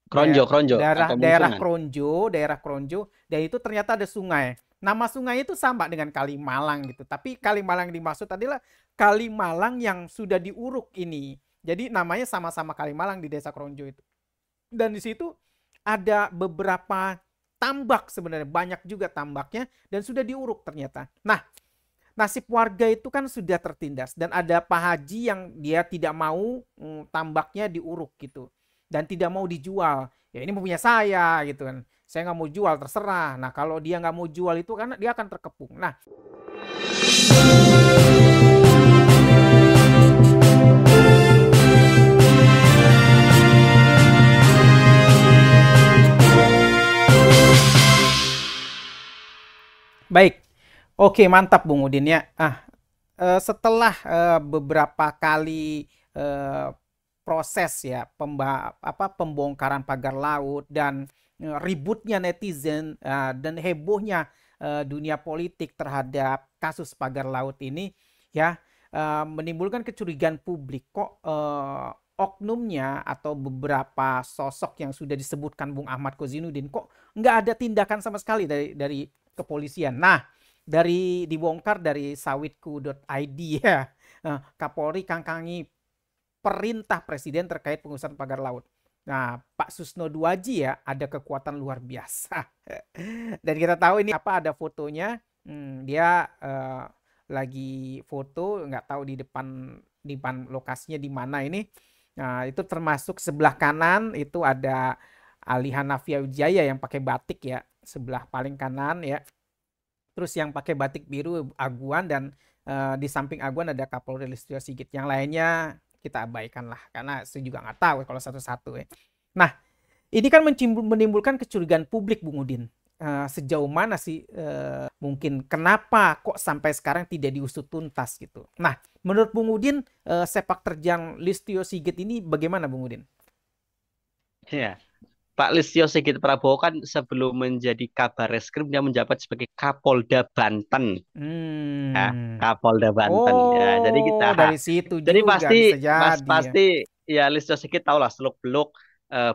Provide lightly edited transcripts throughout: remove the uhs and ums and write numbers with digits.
Kronjo, Kronjo daerah atau daerah Mungsungan. Daerah Kronjo, dan itu ternyata ada sungai. Nama sungai itu sama dengan Kalimalang gitu, tapi Kalimalang dimaksud adalah Kalimalang yang sudah diuruk ini. Jadi namanya sama-sama Kalimalang di Desa Kronjo itu. Dan di situ ada beberapa tambak, sebenarnya banyak juga tambaknya, dan sudah diuruk ternyata. Nah, nasib warga itu kan sudah tertindas, dan ada Pak Haji yang dia tidak mau tambaknya diuruk gitu, dan tidak mau dijual. Ya ini punya saya gitu kan, saya nggak mau jual, terserah. Nah kalau dia nggak mau jual itu karena dia akan terkepung. Nah, baik, oke, mantap Bung Udin ya. Setelah beberapa kali eh, proses ya pembongkaran pagar laut, dan ributnya netizen, dan hebohnya dunia politik terhadap kasus pagar laut ini, ya, menimbulkan kecurigaan publik, kok oknumnya atau beberapa sosok yang sudah disebutkan Bung Ahmad Kozinudin kok nggak ada tindakan sama sekali dari kepolisian. Nah, dibongkar dari sawitku.id ya. Kapolri kangkangi perintah presiden terkait pengurusan pagar laut. Nah, Pak Susno Duaji ya ada kekuatan luar biasa. Dan kita tahu ini apa, ada fotonya. Dia lagi foto, nggak tahu di depan lokasinya di mana ini. Nah, itu termasuk sebelah kanan itu ada Ali Hanafiah Wijaya yang pakai batik ya, sebelah paling kanan ya. Terus yang pakai batik biru Aguan, dan di samping Aguan ada Kapolri Listio Sigit. Yang lainnya kita abaikan lah karena saya juga nggak tahu kalau satu-satu ya. Nah, ini kan menimbulkan kecurigaan publik Bung Udin. Sejauh mana sih mungkin kenapa kok sampai sekarang tidak diusut tuntas gitu. Nah, menurut Bung Udin, sepak terjang Listio Sigit ini bagaimana Bung Udin? Ya, Pak Listio Sigit Prabowo kan sebelum menjadi Kabar Reskrim dia menjabat sebagai Kapolda Banten, ya, Hmm. Kapolda Banten. Ya, jadi kita, Oh, dari situ jadi juga pasti, bisa mas jadi ya. pasti ya Listio Sigit tahu lah seluk-beluk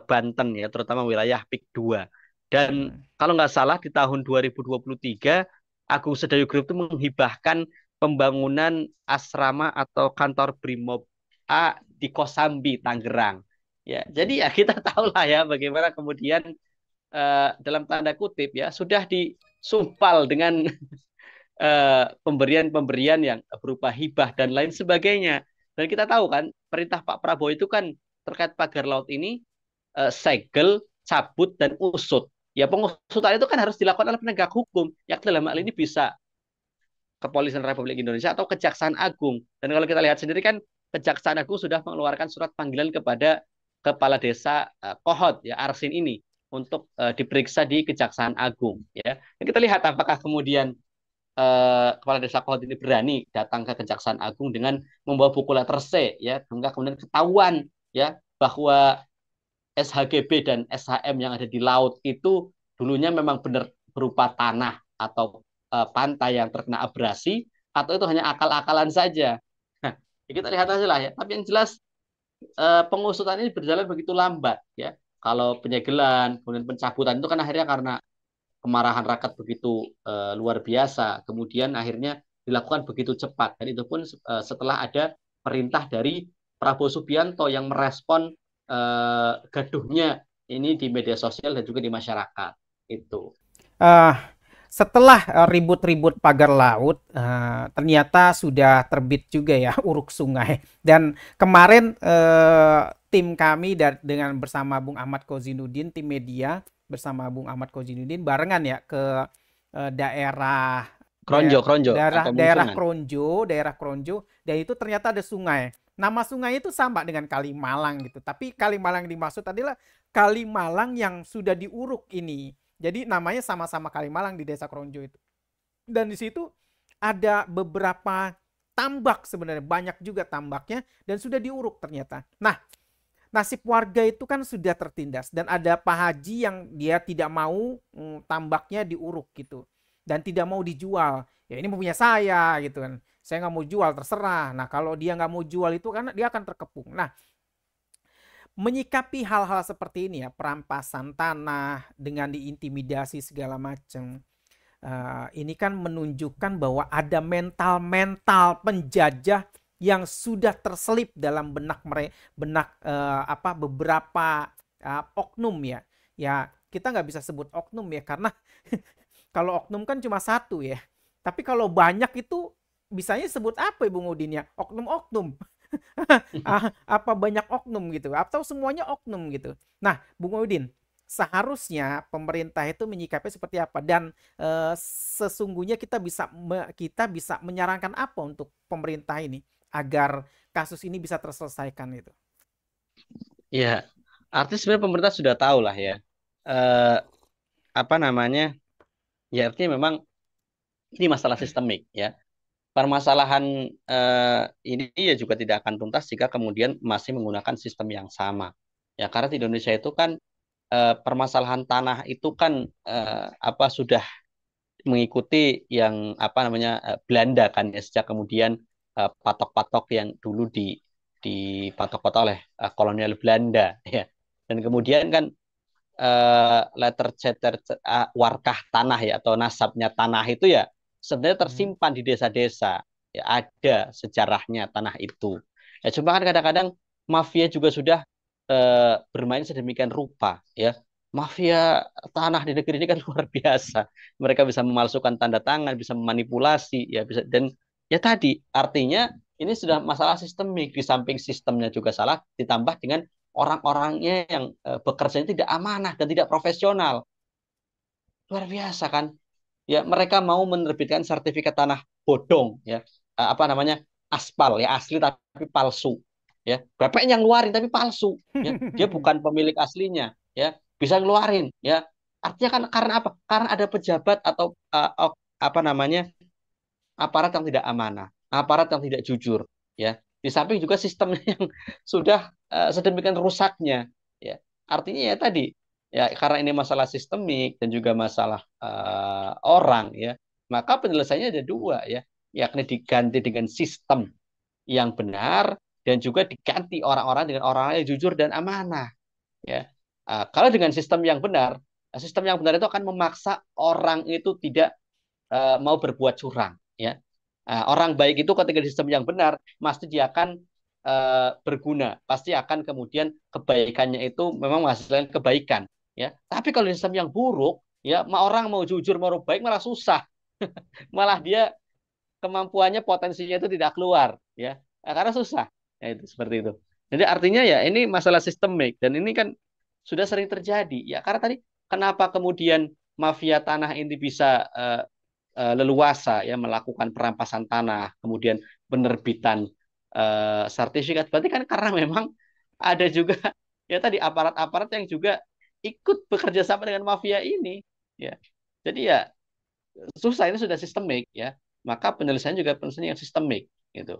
Banten ya, terutama wilayah Pik 2. Dan Hmm. kalau nggak salah di tahun 2023 Agung Sedayu Group itu menghibahkan pembangunan asrama atau kantor Brimob A di Kosambi, Tangerang. Ya, jadi ya kita tahu lah ya bagaimana kemudian dalam tanda kutip ya sudah disumpal dengan pemberian-pemberian yang berupa hibah dan lain sebagainya. Dan kita tahu kan perintah Pak Prabowo itu kan terkait pagar laut ini segel, cabut dan usut. Ya pengusutan itu kan harus dilakukan oleh penegak hukum. Yang dalam hal ini bisa Kepolisian Republik Indonesia atau Kejaksaan Agung. Dan kalau kita lihat sendiri kan Kejaksaan Agung sudah mengeluarkan surat panggilan kepada Kepala Desa Kohot ya Arsin ini untuk diperiksa di Kejaksaan Agung ya. Dan kita lihat apakah kemudian Kepala Desa Kohot ini berani datang ke Kejaksaan Agung dengan membawa buku letter C ya, hingga kemudian ketahuan ya bahwa SHGB dan SHM yang ada di laut itu dulunya memang benar berupa tanah atau pantai yang terkena abrasi, atau itu hanya akal-akalan saja. Nah, ya kita lihat aja lah ya. Tapi yang jelas pengusutan ini berjalan begitu lambat ya. Kalau penyegelan, kemudian pencabutan itu kan akhirnya karena kemarahan rakyat begitu luar biasa, kemudian akhirnya dilakukan begitu cepat, dan itu pun setelah ada perintah dari Prabowo Subianto yang merespon gaduhnya ini di media sosial dan juga di masyarakat itu. Eh, Setelah ribut-ribut pagar laut, ternyata sudah terbit juga ya uruk sungai. Dan kemarin tim kami dengan bersama Bung Ahmad Kozinudin, tim media bersama Bung Ahmad Kozinudin barengan ya ke daerah Kronjo, Kronjo daerah atau daerah Mungsungan. Kronjo, dan itu ternyata ada sungai. Nama sungai itu sama dengan Kalimalang gitu, tapi Kalimalang dimaksud adalah Kalimalang yang sudah diuruk ini. Jadi namanya sama-sama Kalimalang di Desa Kronjo itu. Dan di situ ada beberapa tambak, sebenarnya banyak juga tambaknya, dan sudah diuruk ternyata. Nah, nasib warga itu kan sudah tertindas, dan ada Pak Haji yang dia tidak mau tambaknya diuruk gitu, dan tidak mau dijual. Ya ini punya saya gitu kan, saya nggak mau jual, terserah. Nah kalau dia nggak mau jual itu karena dia akan terkepung. Nah, menyikapi hal-hal seperti ini ya, perampasan tanah dengan diintimidasi segala macam. Ini kan menunjukkan bahwa ada mental-mental penjajah yang sudah terselip dalam beberapa oknum ya. Ya, kita nggak bisa sebut oknum ya, karena kalau oknum kan cuma satu ya. Tapi kalau banyak itu bisanya sebut apa ya Bung Udin ya? Oknum-oknum. Apa banyak oknum gitu? Atau semuanya oknum gitu? Nah, Bung Udin, seharusnya pemerintah itu menyikapi seperti apa, dan sesungguhnya kita bisa menyarankan apa untuk pemerintah ini agar kasus ini bisa terselesaikan itu. Ya, artinya sebenarnya pemerintah sudah tahu lah ya. Eh, apa namanya? Ya artinya memang ini masalah sistemik ya. Permasalahan ini ya juga tidak akan tuntas jika kemudian masih menggunakan sistem yang sama. Ya, karena di Indonesia itu kan permasalahan tanah itu kan sudah mengikuti yang Belanda kan ya, sejak kemudian patok-patok yang dulu dipatok-patok oleh kolonial Belanda ya. Dan kemudian kan warkah tanah ya atau nasabnya tanah itu ya sebenarnya Hmm. tersimpan di desa-desa, ya ada sejarahnya tanah itu. Ya cuma kan kadang-kadang mafia juga sudah bermain sedemikian rupa ya. Mafia tanah di negeri ini kan luar biasa. Mereka bisa memalsukan tanda tangan, bisa memanipulasi, ya bisa, dan ya tadi artinya ini sudah masalah sistemik. Di samping sistemnya juga salah, ditambah dengan orang-orangnya yang bekerja tidak amanah dan tidak profesional. Luar biasa kan? Ya, mereka mau menerbitkan sertifikat tanah bodong ya. Aspal ya, asli tapi palsu. Ya, bapaknya yang ngeluarin tapi palsu ya. Dia bukan pemilik aslinya ya, bisa ngeluarin ya. Artinya kan karena apa? Karena ada pejabat atau apa namanya? Aparat yang tidak amanah, aparat yang tidak jujur ya. Di samping juga sistemnya yang sudah sedemikian rusaknya ya. Artinya ya tadi ya, karena ini masalah sistemik dan juga masalah orang ya, maka penyelesaiannya ada dua ya, yakni diganti dengan sistem yang benar dan juga diganti orang-orang dengan orang yang jujur dan amanah ya. Kalau dengan sistem yang benar itu akan memaksa orang itu tidak mau berbuat curang ya. Orang baik itu ketika di sistem yang benar pasti dia akan berguna, pasti akan kemudian kebaikannya itu memang menghasilkan kebaikan ya. Tapi kalau di sistem yang buruk ya, orang mau jujur mau baik malah susah, malah dia kemampuannya potensinya itu tidak keluar ya. Karena susah ya, itu seperti itu. Jadi artinya ya ini masalah sistemik dan ini kan sudah sering terjadi ya, karena tadi kenapa kemudian mafia tanah ini bisa leluasa ya melakukan perampasan tanah, kemudian penerbitan sertifikat. Berarti kan karena memang ada juga ya tadi aparat-aparat yang juga ikut bekerja sama dengan mafia ini ya. Jadi ya susah, ini sudah sistemik ya. Maka penyelesaian juga penyelesaian yang sistemik gitu.